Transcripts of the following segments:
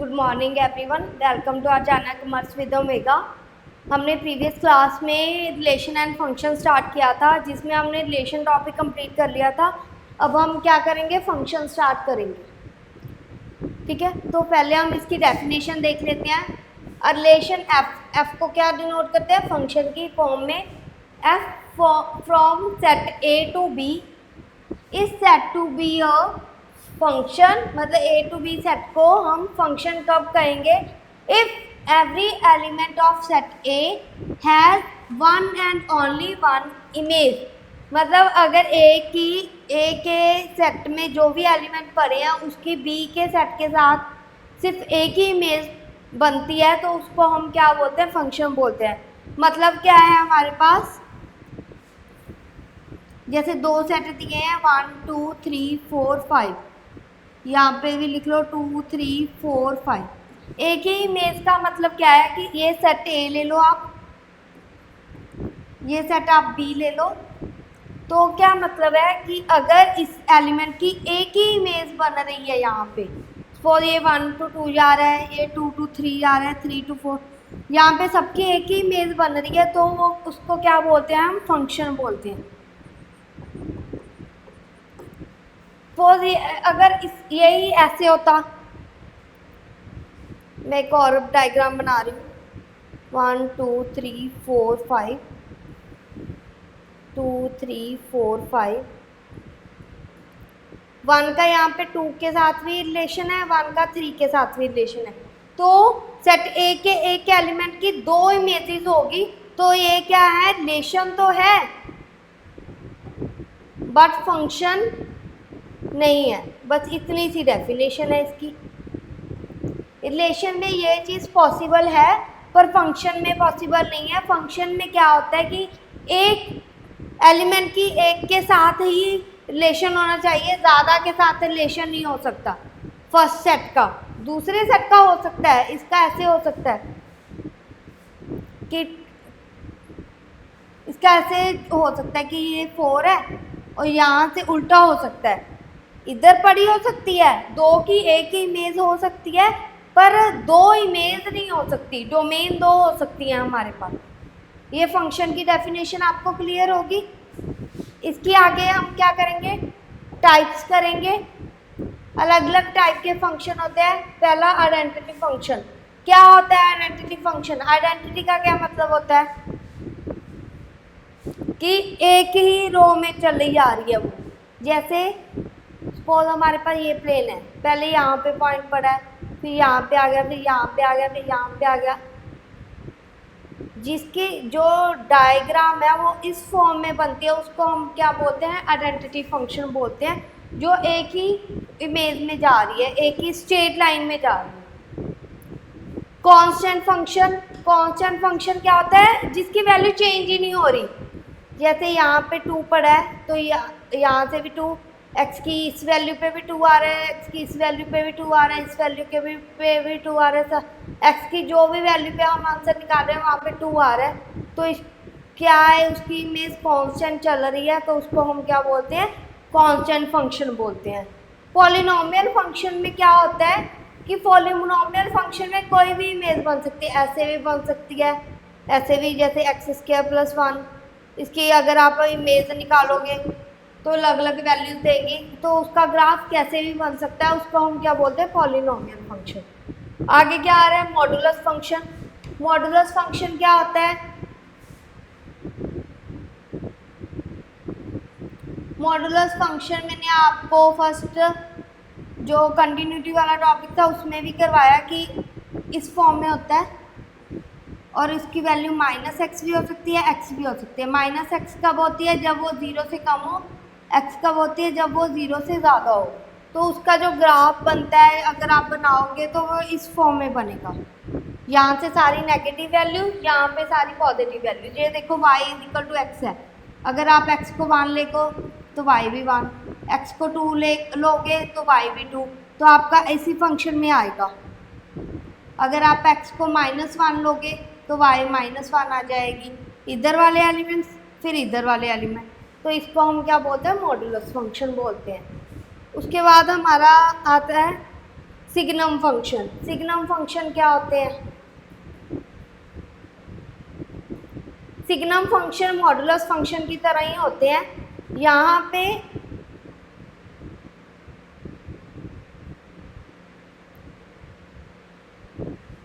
Good morning everyone, welcome to our channel commerce with omega. हमने previous class में relation and function start किया था, जिसमें हमने रिलेशन टॉपिक कंप्लीट कर लिया था। अब हम क्या करेंगे, फंक्शन स्टार्ट करेंगे। ठीक है, तो पहले हम इसकी डेफिनेशन देख लेते हैं। रिलेशन एफ को क्या डिनोट करते हैं, फंक्शन की फॉर्म में। F from set A to B is set to be a function, मतलब ए टू बी सेट को हम फंक्शन कब कहेंगे, if every element of set A has one and only one image. मतलब अगर ए के सेट में जो भी एलिमेंट पड़े हैं उसकी बी के सेट के साथ सिर्फ एक ही इमेज बनती है, तो उसको हम क्या बोलते हैं, फंक्शन बोलते हैं। मतलब क्या है हमारे पास, जैसे दो सेट दिए हैं 1 2 3 4 5, यहाँ पे भी लिख लो 2 3 4 5। एक ही इमेज का मतलब क्या है कि ये सेट ए ले लो आप, ये सेट आप बी ले लो, तो क्या मतलब है कि अगर इस एलिमेंट की एक ही इमेज बन रही है यहाँ पे, सपोज ये 1 to 2 जा रहा है, ये 2 to 3 जा रहा है, 3 to 4, यहाँ पे सबकी एक ही इमेज बन रही है, तो वो उसको क्या बोलते हैं, हम फंक्शन बोलते हैं। सपोज अगर यही ऐसे होता, मैं एक और डायग्राम बना रही हूँ, 1 2 3 4 5 2 3 4 5, 1 का यहाँ पे 2 के साथ भी रिलेशन है, 1 का 3 के साथ भी रिलेशन है, तो सेट ए के एक एलिमेंट की दो इमेजेस होगी, तो ये क्या है, रिलेशन तो है बट फंक्शन नहीं है। बस इतनी सी डेफिनेशन है इसकी। रिलेशन में ये चीज़ पॉसिबल है पर फंक्शन में पॉसिबल नहीं है। फंक्शन में क्या होता है कि एक एलिमेंट की एक के साथ ही रिलेशन होना चाहिए, ज़्यादा के साथ रिलेशन नहीं हो सकता। फर्स्ट सेट का दूसरे सेट का हो सकता है, इसका ऐसे हो सकता है कि इसका ऐसे हो सकता है कि ये 4 है और यहाँ से उल्टा हो सकता है, इधर पड़ी हो सकती है, दो की एक ही इमेज हो सकती है पर दो इमेज नहीं हो सकती, डोमेन दो हो सकती है हमारे पास। ये फंक्शन की डेफिनेशन आपको क्लियर होगी। इसकी आगे हम क्या करेंगे, टाइप्स करेंगे। अलग अलग टाइप के फंक्शन होते हैं। पहला आइडेंटिटी फंक्शन। क्या होता है आइडेंटिटी फंक्शन? आइडेंटिटी का क्या मतलब होता है कि एक ही रो में चली आ रही है वो। जैसे सपोज हमारे पास ये प्लेन है, पहले यहाँ पे पॉइंट पड़ा है, फिर यहाँ पे आ गया, फिर यहाँ पे आ गया, फिर यहाँ पे आ गया, जिसकी जो डायग्राम है वो इस फॉर्म में बनती है, उसको हम क्या बोलते हैं, आइडेंटिटी फंक्शन बोलते हैं, जो एक ही इमेज में जा रही है, एक ही स्ट्रेट लाइन में जा रही है। Constant function. कांस्टेंट फंक्शन क्या होता है, जिसकी वैल्यू चेंज ही नहीं हो रही। जैसे यहाँ पे 2 पड़ा है तो यहाँ से भी 2, x की इस वैल्यू पे भी 2 आ रहा है, x की इस वैल्यू पे भी 2 आ रहा है, इस वैल्यू के पे भी 2 आ रहा है, x की जो भी वैल्यू पे हम आंसर निकाल रहे हैं वहाँ पे 2 आ रहा है, तो क्या है, उसकी इमेज कांस्टेंट चल रही है, तो उसको हम क्या बोलते हैं, कांस्टेंट फंक्शन बोलते हैं। पॉलिनोमियल फंक्शन में क्या होता है कि पॉलिनोमियल फंक्शन में कोई भी इमेज बन सकती है, ऐसे भी बन सकती है, ऐसे भी, जैसे x² + 1, इसकी अगर आप इमेज निकालोगे तो अलग अलग वैल्यूज देगी, तो उसका ग्राफ कैसे भी बन सकता है, उसको हम क्या बोलते हैं, पॉलिनोमियल फंक्शन। आगे क्या आ रहा है, मॉडुलस फंक्शन। मॉडुलस फंक्शन क्या होता है, मॉडुलस फंक्शन मैंने आपको फर्स्ट जो कंटिन्यूटी वाला टॉपिक था उसमें भी करवाया कि इस फॉर्म में होता है, और इसकी वैल्यू -x भी हो सकती है, x भी हो सकती है। -x कब होती है, जब वो 0 से कम हो, x कब होती है, जब वो 0 से ज़्यादा हो। तो उसका जो ग्राफ बनता है अगर आप बनाओगे तो वो इस फॉर्म में बनेगा, यहाँ से सारी नेगेटिव वैल्यू, यहाँ पे सारी पॉजिटिव वैल्यू। ये देखो y = x है, अगर आप x को 1 लेगो तो y भी 1, x को 2 लोगे तो y भी 2, तो आपका इसी फंक्शन में आएगा। अगर आप x को -1 लोगे तो y -1 आ जाएगी, इधर वाले एलिमेंट्स फिर इधर वाले एलिमेंट, तो इसको हम क्या बोलते हैं, मॉडुलस फंक्शन बोलते हैं। उसके बाद हमारा आता है सिग्नम फंक्शन। सिग्नम फंक्शन क्या होते हैं? सिग्नम फंक्शन मॉडुलस फंक्शन की तरह ही होते हैं। यहाँ पे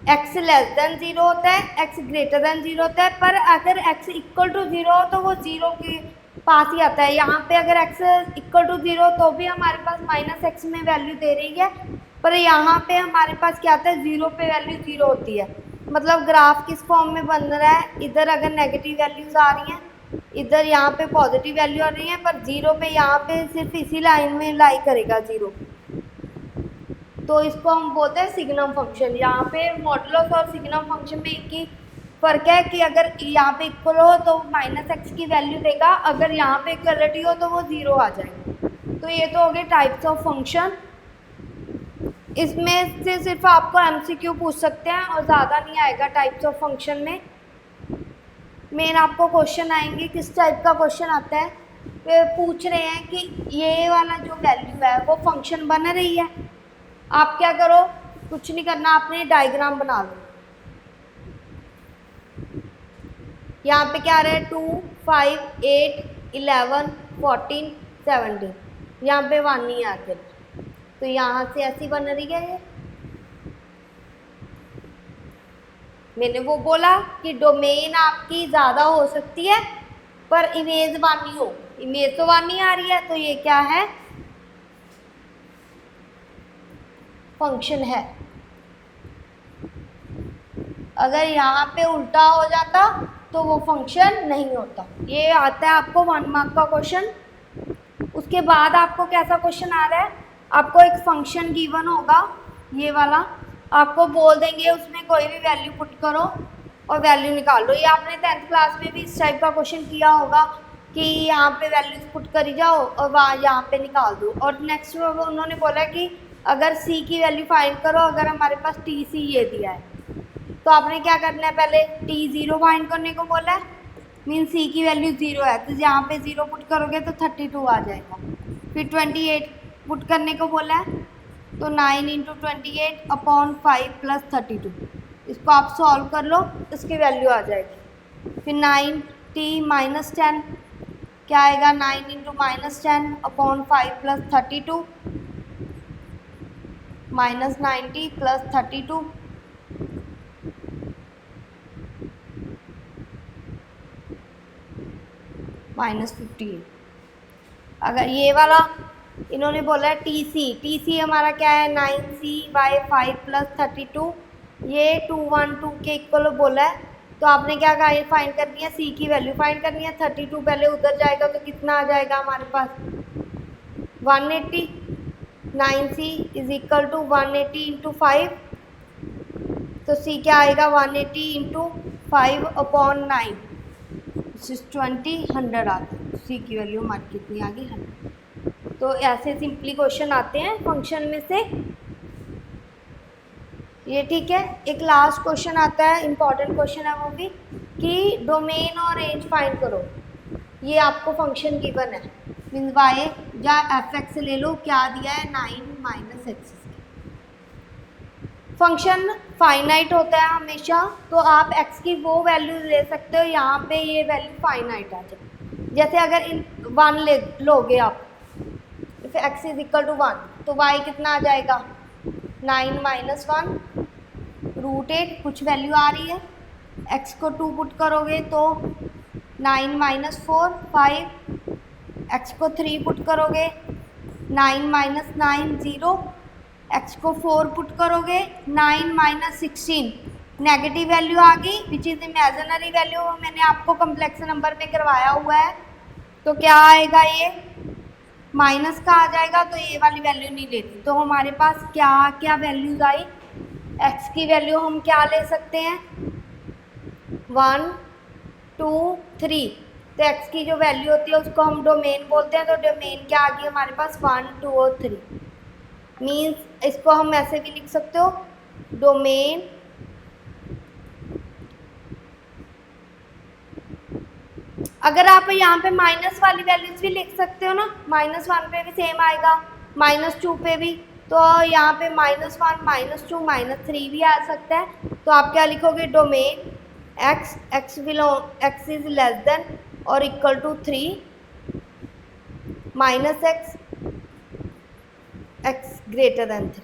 x लेस देन 0 होता है, x ग्रेटर देन 0 होता है, पर अगर x इक्वल टू 0 हो तो वो 0 के पास ही आता है। यहाँ पे अगर x इक्वल टू 0 तो भी हमारे पास माइनस एक्स में वैल्यू दे रही है, पर यहाँ पे हमारे पास क्या आता है, 0 पे वैल्यू 0 होती है। मतलब ग्राफ किस फॉर्म में बन रहा है, इधर अगर नेगेटिव वैल्यूज आ रही हैं, इधर यहाँ पे पॉजिटिव वैल्यू आ रही है, पर 0 पे यहाँ पे सिर्फ इसी लाइन में लाई करेगा 0, तो इसको हम बोलते हैं सिग्नम फंक्शन। यहाँ पे मॉडुलस और सिग्नम फंक्शन में एक ही फर्क है कि अगर यहाँ पे इक्वल हो तो माइनस एक्स की वैल्यू देगा, अगर यहाँ पे इक्वलिटी हो तो वो 0 आ जाएगा। तो ये तो हो गए टाइप्स ऑफ फंक्शन। इसमें से सिर्फ आपको एमसीक्यू पूछ सकते हैं और ज़्यादा नहीं आएगा टाइप्स ऑफ फंक्शन में। मेन आपको क्वेश्चन आएंगे, किस टाइप का क्वेश्चन आता है, वे पूछ रहे हैं कि ये वाला जो वैल्यू है वो फंक्शन बन रही है। आप क्या करो, कुछ नहीं करना, आपने डायग्राम बना लो। यहाँ पे क्या आ रहा है, 2, 5, 8, 11, 14, 17, यहाँ पे 1 नहीं आते, तो यहाँ से ऐसी बन रही है ये। मैंने वो बोला कि डोमेन आपकी ज़्यादा हो सकती है पर इमेज 1 नहीं हो, इमेज तो 1 नहीं आ रही है, तो ये क्या है, फंक्शन है। अगर यहाँ पे उल्टा हो जाता तो वो फंक्शन नहीं होता। ये आता है आपको 1 मार्क का क्वेश्चन। उसके बाद आपको कैसा क्वेश्चन आ रहा है, आपको एक फंक्शन गिवन होगा, ये वाला, आपको बोल देंगे उसमें कोई भी वैल्यू पुट करो और वैल्यू निकाल लो। ये आपने 10th क्लास में भी इस टाइप का क्वेश्चन किया होगा कि यहाँ पे वैल्यूज पुट करी जाओ और वहाँ यहाँ पे निकाल दो। और नेक्स्ट उन्होंने बोला कि अगर c की वैल्यू फाइंड करो, अगर हमारे पास tc ये दिया है तो आपने क्या करना है, पहले t0 फाइंड करने को बोला है, मीन c की वैल्यू 0 है, तो यहाँ पे 0 पुट करोगे तो 32 आ जाएगा। फिर 28 पुट करने को बोला है, तो 9 × 28 अपॉन 5 प्लस 32, इसको आप सॉल्व कर लो, इसकी वैल्यू आ जाएगी। फिर 9t-10 क्या आएगा, 9 × -10 अपॉन 5 प्लस 32, -90 प्लस 32, -15। अगर ये वाला इन्होंने बोला है टी सी हमारा क्या है, 9c/5 प्लस 32, ये 212 के इक्वल बोला है, तो आपने क्या फाइंड करनी है, c की वैल्यू फाइंड करनी है। 32 पहले उधर जाएगा तो कितना आ जाएगा हमारे पास, 180। 9c इज इक्वल टू 180 × 5, तो c क्या आएगा, 180 × 5 अपॉन 9, 20, 100 आता है। c की वैल्यू हमारी कितनी आ गई, 100। तो ऐसे सिंपली क्वेश्चन आते हैं फंक्शन में से, ये ठीक है। एक लास्ट क्वेश्चन आता है, इंपॉर्टेंट क्वेश्चन है वो भी, कि डोमेन और रेंज फाइंड करो। ये आपको फंक्शन गिवन है, मीन्स वाई या f(x) ले लो, क्या दिया है, 9 - x। फंक्शन फाइनाइट होता है हमेशा, तो आप x की वो वैल्यू ले सकते हो, यहाँ पे ये वैल्यू फाइनाइट आ जाए। जैसे अगर 1 ले लोगे आप, फिर x इज इक्वल टू 1, तो y कितना आ जाएगा, 9 - 1 √8, कुछ वैल्यू आ रही है, x को 2 पुट करोगे तो 9 - 4 5, x को 3 पुट करोगे 9 - 9 0, x को 4 पुट करोगे 9 - 16, नेगेटिव वैल्यू आ गई विच इज़ इमेजिनरी वैल्यू, मैंने आपको कम्प्लेक्स नंबर में करवाया हुआ है, तो क्या आएगा, ये माइनस का आ जाएगा, तो ये वाली वैल्यू नहीं लेती। तो हमारे पास क्या क्या वैल्यूज आई, x की वैल्यू हम क्या ले सकते हैं, 1 2 3, तो x की जो वैल्यू होती है उसको हम डोमेन बोलते हैं, तो डोमेन क्या आ गई हमारे पास, 1 2 और 3। मीन्स इसको हम ऐसे भी लिख सकते हो, डोमेन अगर आप यहाँ पे माइनस वाली वैल्यूज भी लिख सकते हो ना, -1 पे भी सेम आएगा, -2 पे भी, तो यहाँ पे -1 -2 -3 भी आ सकता है। तो आप क्या लिखोगे, domain x is less than और equal to 3 x greater than 3,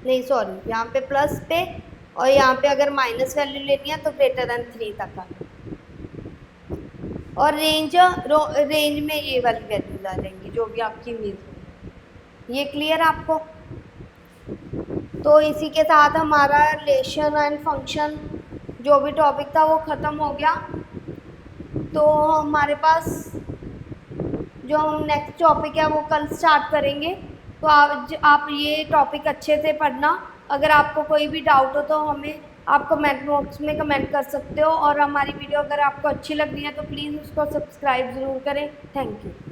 नहीं सॉरी, यहाँ पे प्लस पे और यहाँ पे अगर माइनस वैल्यू लेनी है तो ग्रेटर देन 3 तक आ। और रेंज में ये वाली वैल्यूज आ जाएंगी जो भी आपकी इमेज होगी। ये क्लियर आपको? तो इसी के साथ हमारा रिलेशन एंड फंक्शन जो भी टॉपिक था वो ख़त्म हो गया। तो हमारे पास जो हम नेक्स्ट टॉपिक है वो कल स्टार्ट करेंगे। तो आप ये टॉपिक अच्छे से पढ़ना। अगर आपको कोई भी डाउट हो तो हमें आप कमेंट बॉक्स में कमेंट कर सकते हो। और हमारी वीडियो अगर आपको अच्छी लग रही है तो प्लीज़ उसको सब्सक्राइब ज़रूर करें। Thank you.